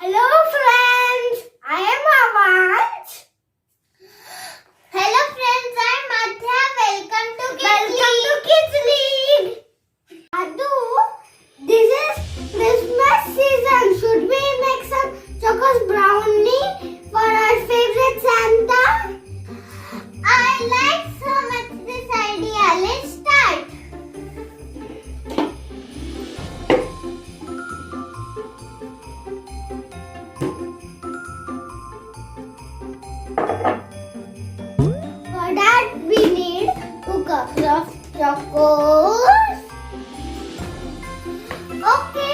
Hello friends, I am Avansh. Hello friends, I'm Madhya. Welcome to Kids League. Adu, this is Christmas season. Should we make some Chocos Brownie for our favorite Santa? I like so much this idea. Let's start. For that we need 2 cups of chocos. Okay.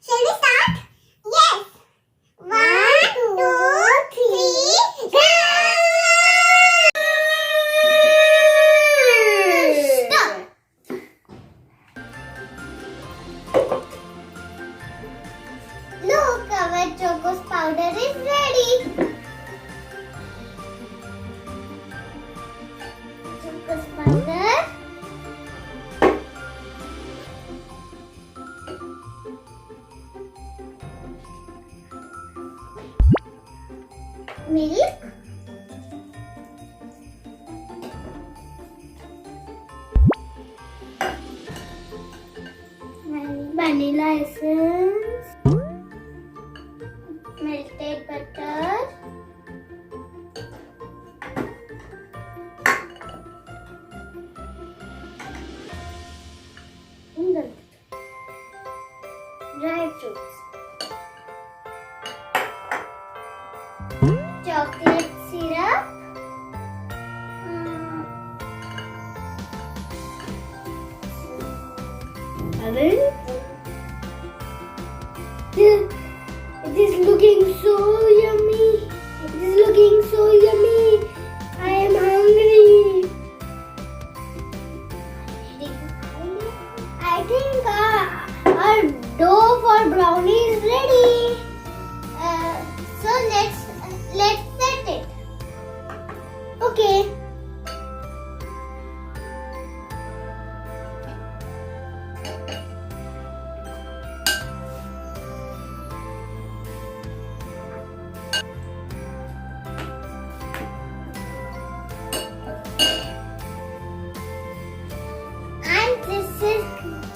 Shall we start? Yes. 1, 2, 3, run! Stop. Look, our Chocos powder is ready. Chocos powder. Milk. Vanilla essence. Melted butter. Dry fruits. Chocolate syrup. It is looking so yummy. It is looking so yummy. I am hungry. I think our dough for brownie is ready. So let's set it. Okay.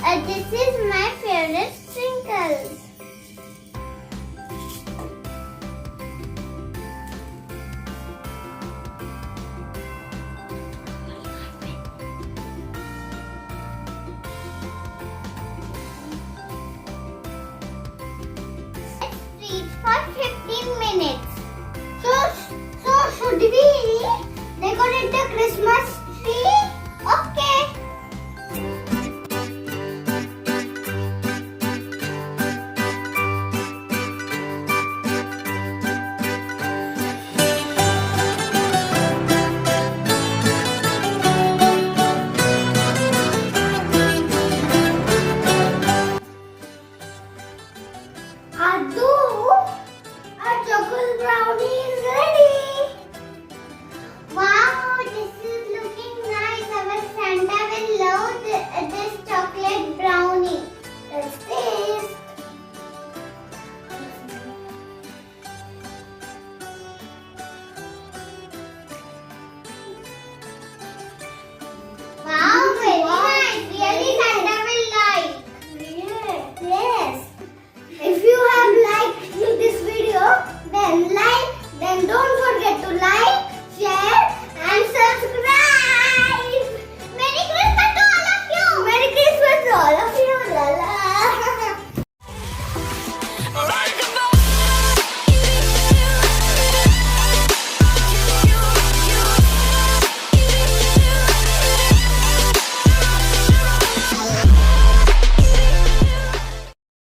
And this is my favorite sprinkles. Let's read for 15 minutes. So should we decorate the Christmas tree?